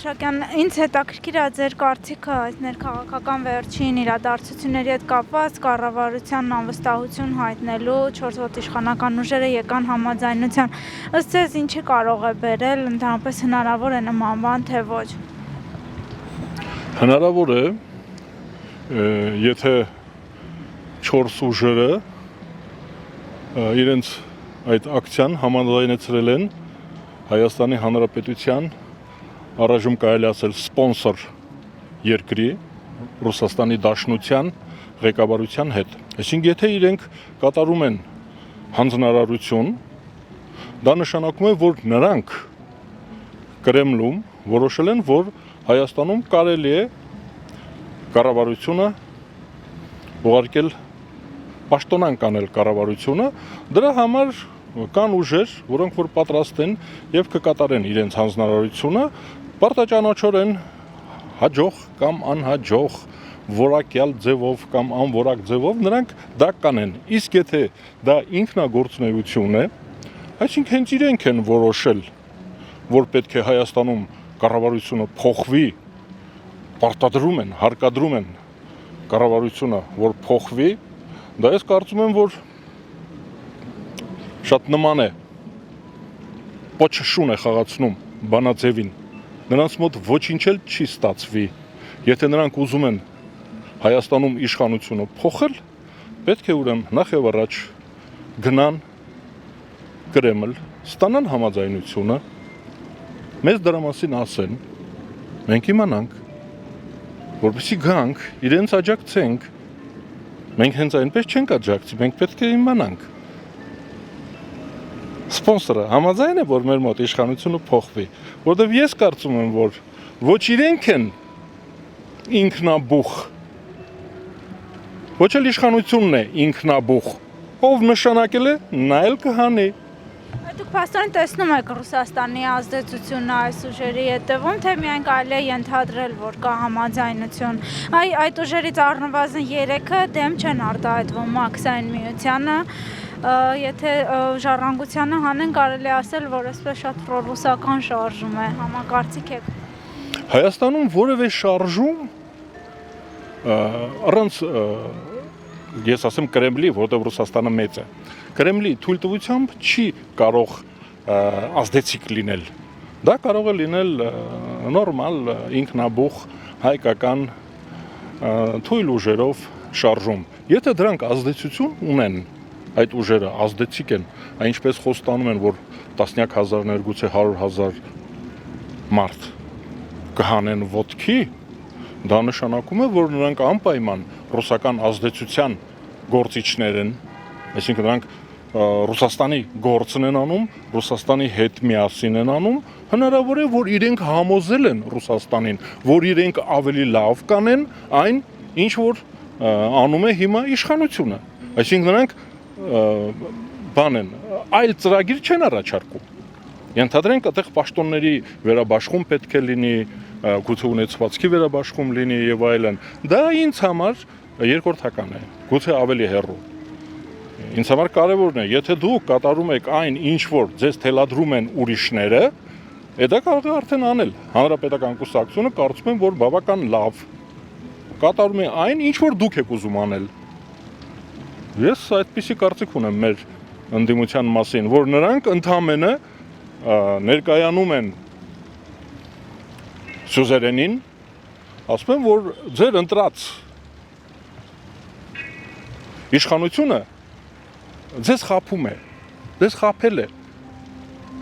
Արշակյան, ինձ հետաքրքիր է ձեր կարծիքը այս ներքաղաքական վերջին իրադարձությունների հետ կապված կառավարությանն անվստահություն հայտնելու 4-րդ իշխանական ուժերը եկան համաձայնության։ Ըստ ձեզ ինչի կարող է բերել, ընդհանրապես հնարավոր է նման բան, թե ոչ։ Հնարավոր է, եթե 4 ուժերը իրենց այդ ակցիան համաձայնեցրել են Հայաստանի Հանրապետության առայժմ կարելի ասել սպոնսոր երկրի Ռուսաստանի Դաշնության ղեկավարության հետ։ Այսինքն եթե իրենք կատարում են հանձնարարություն, դա նշանակում է, որ նրանք Կրեմլում որոշել են, որ Հայաստանում կարելի է կառավարությունը ուղարկել պաշտոնանկ անել կառավարությունը, դրա համար կան ուժեր, որոնք որ պատրաստ են եւ կկատարեն իրենց հանձնարարությունը, պարտաճանաչորեն հաջող կամ անհաջող, որակյալ ձևով կամ անորակ ձևով նրանք դա կանեն։ Իսկ եթե դա ինքնագործունեություն է, այսինքն հենց իրենք են որոշել, որ պետք է Հայաստանում կառավարությունը փոխվի, պարտադրում են, հարկադրում են կառավարությունը, որ փոխվի, դա ես կարծում եմ, որ շատ նման է, պոչշուն է խաղացնում բանաձևին, նրանց մոտ ոչինչ էլ չի ստացվի, եթե նրանք ուզում են Հայաստանում իշխանությունը փոխել, պետք է ուրեմն նախ եւ առաջ գնան Կրեմլ, ստանան համաձայնությունը, մեզ դրա մասին ասեն, մենք իմանանք, որպեսզի գանք, իրենց աջակցենք, մենք հենց այնպես չենք աջակցի, մենք պետք է իմանանք։ Սպոնսորը համաձայն է, որ մեր մոտ իշխանությունը փոխվի, որովհետև ես կարծում եմ, որ ոչ իրենք են ինքնաբուխ, ոչ էլ իշխանությունն է ինքնաբուխ, ով նշանակել է, նա էլ կհանի։ Դուք փաստորեն տեսնում եք Ռուսաստանի ազդեցությունը այս ուժերի հետևում, թե միայն կարելի է ենթադրել, որ կա համաձայնություն։ Այդ ուժերից առնվազն 3-ը դեմ չեն արտահայտվում Մաքսային միությանը, եթե ժառանգությանը հանեն, կարելի ասել, որ այսպես շատ պրոռուսական շարժում է, համակարծիք եք։ Հայաստանում որևէ շարժում առանց ես ասեմ Կրեմլի, որտեղ Ռուսաստանը մեծ է, Կրեմլի թույլտվությամբ չի կարող ազդեցիկ լինել։ Դա կարող է լինել նորմալ ինքնաբուխ հայկական թույլ ուժերով շարժում։ Եթե դրանք ազդեցություն ունեն, այդ ուժերը ազդեցիկ են, այնպես խոստանում են, որ տասնյակ հազարներ, գուցե 100,000 մարդ կհանեն ոտքի, դա նշանակում է, որ նրանք անպայման ռուսական ազդեցության գործիչներ են, այսինքն նրանք Ռուսաստանի գործն են անում, Ռուսաստանի հետ միասին են անում, հնարավոր է, որ իրենք համոզել են Ռուսաստանին, որ իրենք ավելի լավ կանեն այն, ինչ որ անում է հիմա իշխանությունը։ Այսինքն նրանք բան են, այլ ծրագիր չեն առաջարկում։ Ենթադրենք այդտեղ պաշտոնների վերաբաշխում պետք է լինի, գուցե ունեցվածքի վերաբաշխում լինի եւ այլն։ Դա ինձ համար երկրորդական է, գուցե ավելի հեռու։ Ինձ համար կարևորն է, եթե դուք կատարում եք այն, ինչ որ ձեզ թելադրում են ուրիշները, դա կարող է արդեն անել։ Հանրապետական կուսակցությունը կարծում եմ, որ բավական լավ կատարում է այն, ինչ որ դուք եք ուզում անել։ Ես այդպիսի կարծիք ունեմ մեր ընդդիմության մասին, որ նրանք ընդամենը ներկայանում են սյուզերենին, ասում են, որ ձեր ընտրած իշխանությունը ձեզ խափում է, ձեզ խափել է,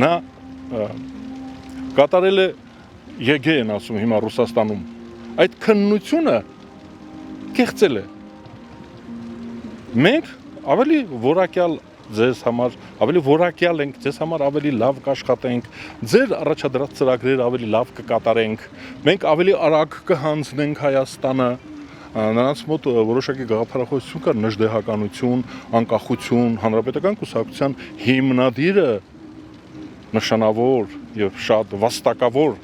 նա կատարել է ԵԳ են ասում հիմա Ռուսաստանում, այդ քննությունը կեղծել է, մենք ավելի որակյալ ձեզ համար, ավելի որակյալ ենք, ձեզ համար ավելի լավ կաշխատենք, ձեր առաջադրած ծրագրերը ավելի լավ կկատարենք, մենք ավելի արագ կհանձնենք Հայաստանը, նրանց մոտ որոշակի գաղափարախոսություն կար, նժդեհականություն, անկախություն, հանրապետական կուսակցության հիմնադիրը նշանավոր եւ շատ վաստակավոր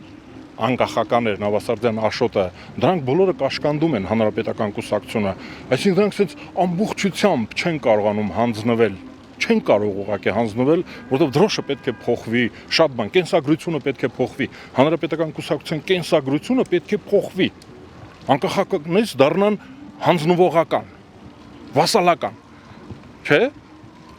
անկախական էր Նավասարդյան Աշոտը, դրանք բոլորը կաշկանդում են հանրապետական կուսակցությունը, այսինքն դրանք sense ամբողջությամբ չեն կարողանում հանձնվել, չեն կարող ուղղակի հանձնվել, որովհետև դրոշը պետք է փոխվի, շատ բան, կենսագրությունը պետք է փոխվի, հանրապետական կուսակցության կենսագրությունը պետք է փոխվի, անկախականից դառնան հանձնվողական, վասալական, չէ՞։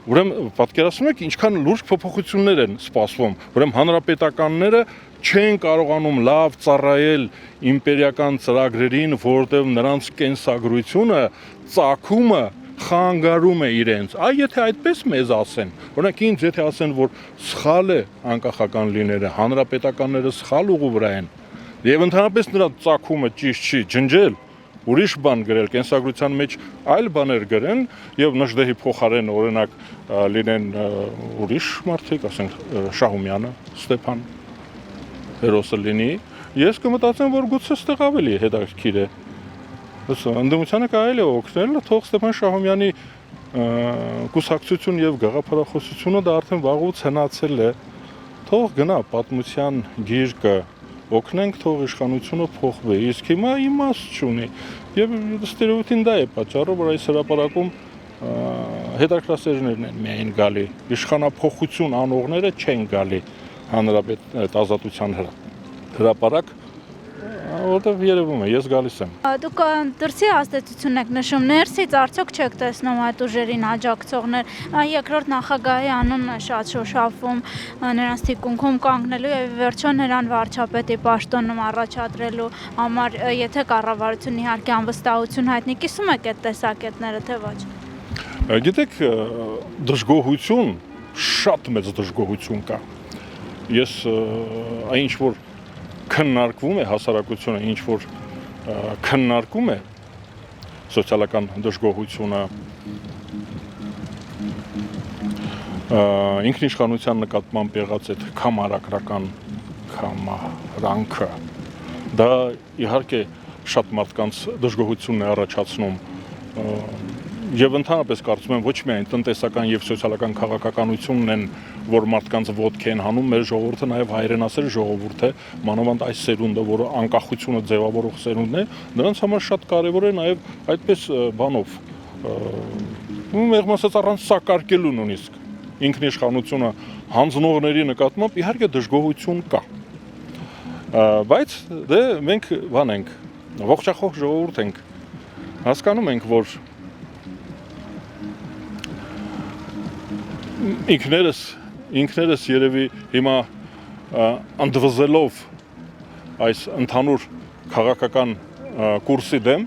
Ուրեմն պատկերացնում եք ինչքան լուրջ փոփոխություններ են սպասվում, ուրեմն հանրապետականները չեն կարողանում լավ ծառայել իմպերիական ծրագրերին, որովհետև նրանց կենսագրությունը, ծագումը խանգարում է իրենց։ Այ եթե այդպես մեզ ասեն, օրինակ ինձ եթե ասեն, որ սխալ է անկախական լինելը, հանրապետականները սխալ ուղու վրա են, եւ ընդհանրապես նրա ծագումը ճիշտ չի, ջնջել, ուրիշ բան գրել, կենսագրության մեջ այլ բաներ գրեն եւ Նժդեհի փոխարեն օրինակ լինեն ուրիշ մարդիկ, ասենք Շահումյանը, Ստեփան հերոսը լինի, ես կմտածեմ, որ գուցե ստեղ ավելի հետաքրքիր է։ Հեսա ընդդիմությանը կարելի է օգնել, թող Ստեփան Շահումյանի կուսակցություն եւ գաղափարախոսությունը դա արդեն վաղուց հնացել է։ Թող գնա պատմության գիրկը օգնենք, թող իշխանությունը փոխվի, իսկ հիմա իմաստ չունի։ Եվ ստերեոտիպին դա է պատճառը, որ այս հրապարակում հետաքրքրասերներն են միայն գալի, իշխանափոխություն անողները չեն գալի հանրապետ ազատության հրապարակ, որտեղ երևում է, ես գալիս եմ։ Դուք դրսի ազդեցություն եք նշում, ներսից արդյոք չեք տեսնում այդ ուժերին աջակցողներ, երկրորդ նախագահի անունը շատ շոշափվում նրանց թիկունքում կանգնելու եւ վերջո նրան վարչապետի պաշտոնում առաջադրելու համար, եթե կառավարությունն իհարկե անվստահություն հայտնի, կիսում եք այդ տեսակետները, թե ոչ։ Գիտեք, դժգոհություն, շատ մեծ դժգոհություն կա։ Ես այն ինչ որ քննարկվում է հասարակությունը, ինչ որ քննարկում է սոցիալական դժգոհությունը, ինքնիշխանության նկատմամբ եղած այդ կամարակրական կամարանքը, դա իհարկե շատ մարդկանց դժգոհությունն է առաջացնում եւ ընդհանրապես կարծում եմ ոչ միայն տնտեսական եւ սոցիալական քաղաքականությունն են, որ մարդկանց ոտք են հանում, մեր ժողովուրդը նաեւ հայրենասեր ժողովուրդ է, մանավանդ այս սերունդը, որը անկախությունը ձևավորող սերունդն է, նրանց համար շատ կարեւոր է նաեւ այդպես բանով մեղմ ասած առանց սակարկելու նույնիսկ ինքնիշխանությունը հանձնողների նկատմամբ իհարկե դժգոհություն կա, բայց դե մենք բան ենք, ողջախոհ ժողովուրդ ենք, հասկանում ենք, որ ինքներս երևի հիմա ընդվզելով այս ընդհանուր քաղաքական կուրսի դեմ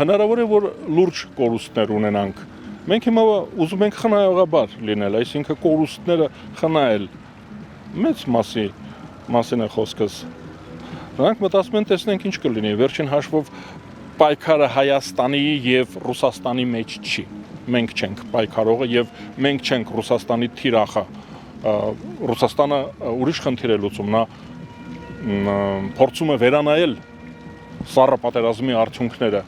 հնարավոր է որ լուրջ կորուստներ ունենանք։ Մենք հիմա ուզում ենք խնայողաբար լինել, այսինքն կորուստները խնայել։ Մեծ մասին է խոսքս։ Նրանք մտածում են տեսնենք ինչ կլինի։ Վերջին հաշվով պայքարը Հայաստանի եւ Ռուսաստանի մեջ չի։ Մենք չենք պայքարողը եւ մենք չենք Ռուսաստանի թիրախը։ Ռուսաստանը ուրիշ խնդիր է լուծում, նա փորձում է վերանայել սառը պատերազմի արդյունքները։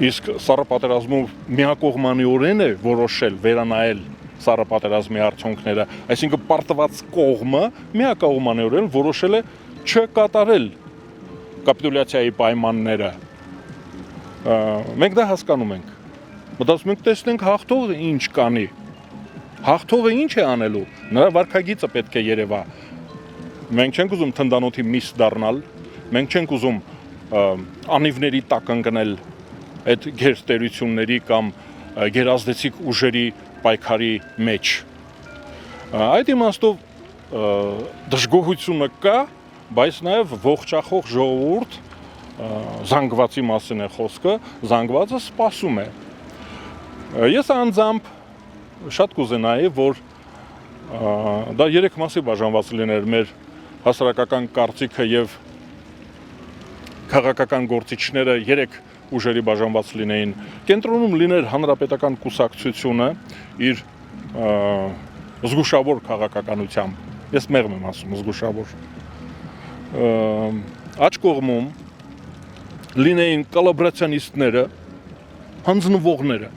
Իսկ սառը պատերազմով միակողմանիորեն է որոշել վերանայել սառը պատերազմի արդյունքները, այսինքն պարտված կողմը միակողմանիորեն որոշել է չկատարել կապիտուլյացիայի պայմանները։ Մենք դա հասկանում ենք։ Մտածում ենք տեսնենք հաղթողը ինչ կանի։ Հաղթողը ինչ է անելու։ Նրա վարքագիծը պետք է երևա։ Մենք չենք ուզում թնդանոթի միս դառնալ, մենք չենք ուզում անիվների տակ ընկնել այդ գերտերությունների կամ գերազդեցիկ ուժերի պայքարի մեջ։ Այդ իմաստով դժգոհությունը կա, բայց նաև ողջախոհ ժողովուրդ զանգվածի մասին է խոսքը, զանգվածը սպասում է։ Ես անձամբ շատ կուզենայի, որ դա երեք մասի բաժանված լիներ մեր հասարակական կարծիքը եւ քաղաքական գործիչները երեք ուժերի բաժանված լինեին։ Կենտրոնում լիներ հանրապետական կուսակցությունը իր զգուշավոր քաղաքականությամբ։ Ես մեղմ եմ ասում զգուշավոր։ Աջ կողմում լինեին կոլաբորացիոնիստները, հանձնվողները,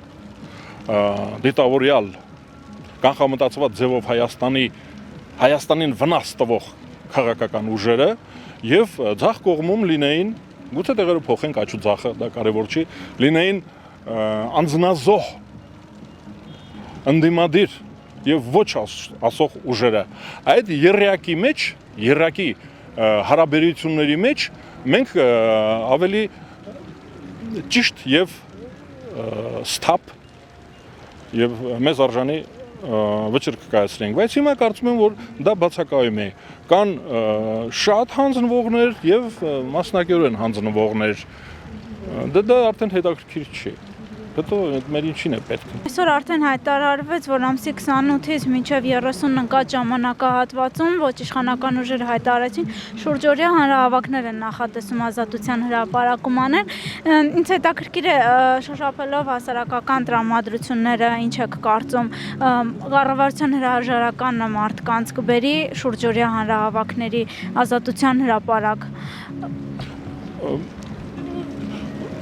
դիտավորյալ կանխամտածված ձևով Հայաստանին վնաս տվող քաղաքական ուժերը եւ ձախ կողմում լինեին, գուցե տեղերը փոխենք աչու ձախը, դա կարեւոր չի, լինեին անձնազոհ ընդդիմադիր եւ ոչ ասող ուժերը այդ երրակի հարաբերությունների մեջ մենք ավելի ճիշտ եւ սթափ եւ մեզ արժանի վճիռ կկայացնենք, բայց հիմա կարծում եմ, որ դա բացակայում է։ Կան շատ հանձնվողներ եւ մասնակիորեն հանձնվողներ։ Դա արդեն հետաքրքիր չի։ Հետո մեր ինչին է պետք։ Այսօր արդեն հայտարարվեց, որ ամսի 28-ից մինչև 30 ընկած ժամանակահատվածում ոչ իշխանական ուժերը հայտարարեցին շուրջօրյա հանրահավաքներ են նախատեսում ազատության հրապարակում անել։ Ինձ հետաքրքիր է շոշափելով հասարակական տրամադրությունները, ինչ եք կարծում, կառավարության հրաժարականը մարդկանց կբերի շուրջօրյա հանրահավաքների ազատության հրապարակ։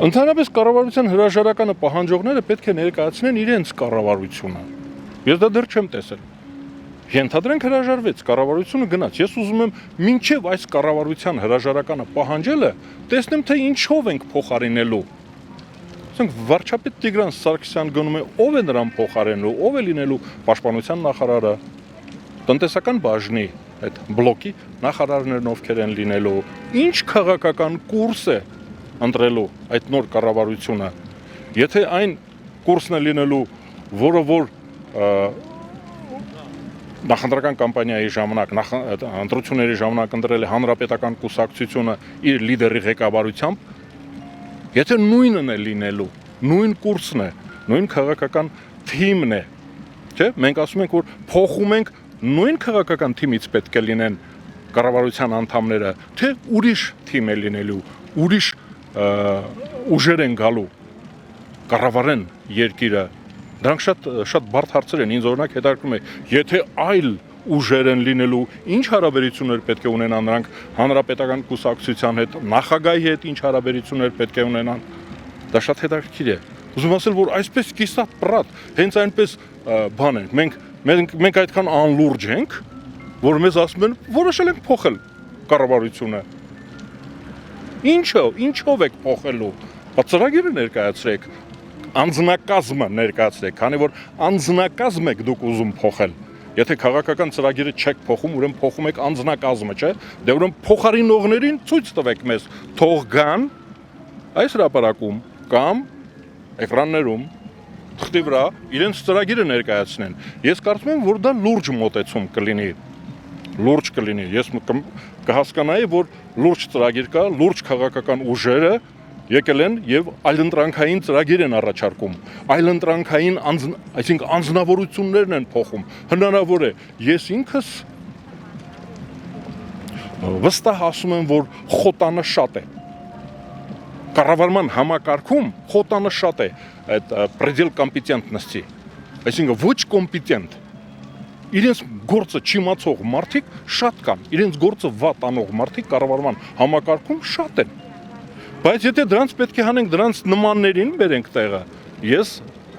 Ընդհանրապես կառավարության հրաժարականը պահանջողները պետք է ներկայացնեն իրենց կառավարությունը։ Ես դա դեռ չեմ տեսել։ Ենթադրենք հրաժարվեց, կառավարությունը գնաց։ Ես ուզում եմ մինչև այս կառավարության հրաժարականը պահանջելը տեսնեմ, թե ինչով ենք փոխարինելու։ Ասենք վարչապետ Տիգրան Սարգսյան գնում է, ով է նրան փոխարինելու, ով է լինելու պաշտպանության նախարարը, տնտեսական բաժնի այդ բլոկի նախարարներն ովքեր են լինելու, ինչ քաղաքական կուրս է ընտրելու այդ նոր կառավարությունը։ Եթե այն կուրսն է լինելու, որը որ նախընտրական կամպանիայի ժամանակ, ընտրությունների ժամանակ ընտրել է հանրապետական կուսակցությունը իր լիդերի ղեկավարությամբ, եթե նույնն է լինելու, նույն կուրսն է, նույն քաղաքական թիմն է, չէ՞, մենք ասում ենք, որ փոխում ենք նույն քաղաքական թիմից պետք է լինեն կառավարության անդամները, թե ուրիշ թիմ է լինելու, ուրիշ ուժեր են գալու կառավարեն երկիրը։ Դրանք շատ բարդ հարցեր են, ինձ օրինակ հետաքրքրում է, եթե այլ ուժեր են լինելու, ինչ հարաբերություններ պետք է ունենան նրանք հանրապետական կուսակցության հետ, նախագահի հետ ինչ հարաբերություններ պետք է ունենան։ Դա շատ հետաքրքիր է։ Ուզում ասել, որ այսպես կիսատ պրատ, հենց այնպես բան ենք, մենք այդքան անլուրջ ենք, որ մեզ ասում են, որոշել ենք փոխել կառավարությունը։ Ինչով եք փոխելու։ Ծրագիրը ներկայացրեք, անձնակազմը ներկայացրեք, քանի որ անձնակազմ եք դուք ուզում փոխել։ Եթե քաղաքական ծրագիրը չեք փոխում, ուրեմն փոխում եք անձնակազմը, չէ՞։ Դե ուրեմն փոխարինողներին ցույց տվեք մեզ, թող գան այս հրապարակում կամ էկրաններում թղթի վրա իրենց ծրագիրը ներկայացնեն։ Ես կարծում եմ, որ դա լուրջ մոտեցում կլինի։ Լուրջ կլինի։ Ես կհասկանայի, որ լուրջ ծրագիր կա, լուրջ քաղաքական ուժերը եկել են եւ այլընտրանքային ծրագիր են առաջարկում։ Այլընտրանքային այսինքն անձնավորություններն են փոխում։ Հնարավոր է, ես ինքս վստահ ասում եմ, որ խոտանշատ է։ Կառավարման համակարգում խոտանշատ է այդ предел компетентности։ Այսինքն ոչ կոմպետենտ։ Իրենց գործը չիմացող մարդիկ շատ կան, իրենց գործը վատ անող մարդիկ կառավարման համակարգում շատ են։ Բայց եթե դրանց պետք է հանենք, դրանց նմաններին բերենք տեղը, ես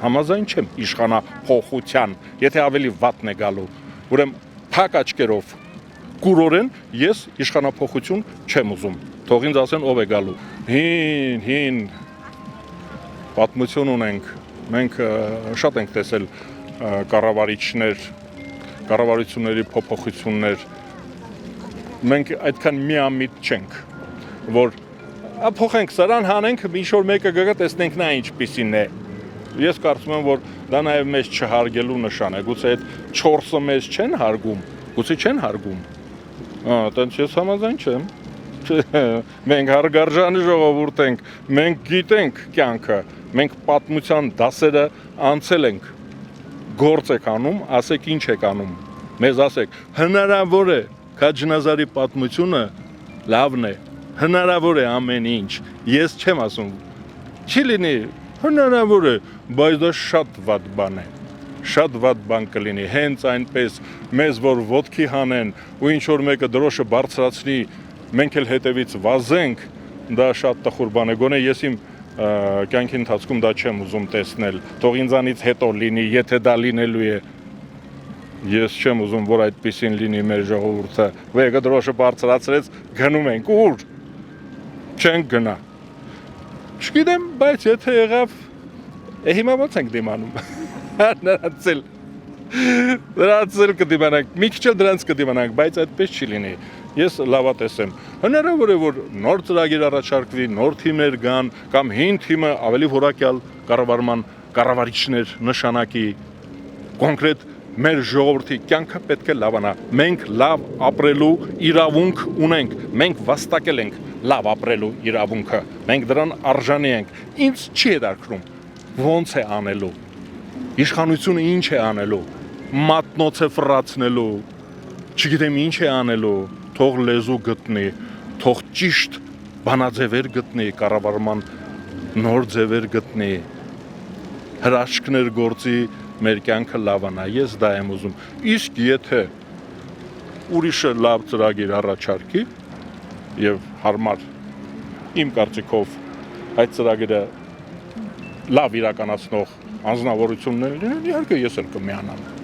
համաձայն չեմ իշխանափոխության, եթե ավելի վատն է գալու, ուրեմն փակ աչքերով կուրորեն ես իշխանափոխություն չեմ ուզում։ Թող ինձ ասեն ով է գալու։ Հին պատմություն ունենք, մենք շատ ենք տեսել կառավարիչներ, կառավարությունների փոփոխություններ, մենք այդքան միամիտ չենք, որ փոխենք սրան հանենք, ինչ-որ մեկը գգա տեսնենք նա ինչպիսին է։ Ես կարծում եմ, որ դա նաև մեզ չհարգելու նշան է, գուցե այդ 4-ը մեզ չեն հարգում, գուցե չեն հարգում։ Այդպես ես համաձայն չեմ։ Մենք հարգարժանի ժողովուրդ ենք, մենք գիտենք կյանքը, մենք պատմության դասերը անցել ենք։ Գործ եք անում, ասեք ինչ եք անում, մեզ ասեք, հնարավոր է Քաջնազարի պատմությունը լավն է, հնարավոր է ամեն ինչ, ես չեմ ասում, չի լինի, հնարավոր է, բայց դա շատ վատ բան է, շատ վատ բան կլինի, հենց այնպես մեզ որ ոտքի հանեն ու ինչ որ մեկը դրոշը բարձրացնի, մենք էլ հետևից վազենք, դա շատ տխուր բան է, գոնե ես իմ կյանքի ընթացքում դա չեմ ուզում տեսնել, թող ինձանից հետո լինի, եթե դա լինելու է, ես չեմ ուզում, որ այդպիսին լինի մեր ժողովուրդը, վեգը դրոշը բարձրացրեց, գնում ենք, ուր, չենք գնա, չգիտեմ, բայց եթե եղավ, Հիմա ո՞նց ենք դիմանում։ Նրանց էլ կդիմանանք, մի քիչ էլ դրանց կդիմանանք, բայց այդպես չի լինի։ Ես լավատես եմ։ Հնարավոր է որ նոր ծրագիր առաջարկվի, նոր թիմեր գան կամ հին թիմը ավելի որակյալ կառավարման կառավարիչներ նշանակի։ Կոնկրետ մեր ժողովրդի կյանքը պետք է լավանա։ Մենք լավ ապրելու իրավունք ունենք։ Մենք վաստակել ենք լավ ապրելու իրավունքը։ Մենք դրան արժանի ենք։ Ինձ չի հետաքրում ո՞նց է անելու։ Իշխանությունը ինչ է անելու։ Մատնոց է ֆրացնելու։ Չգիտեմ ինչ է անելու։ Թող լեզու գտնի, թող ճիշտ բանաձևեր գտնի, կառավարման նոր ձևեր գտնի, հրաշքներ գործի, մեր կյանքը լավանա, ես դա եմ ուզում։ Իսկ եթե ուրիշը լավ ծրագիր առաջարկի եւ հարմար իմ կարծիքով այդ ծրագիրը լավ իրականացնող անձնավորություններ լինեն, իհարկե ես էլ կմիանամ։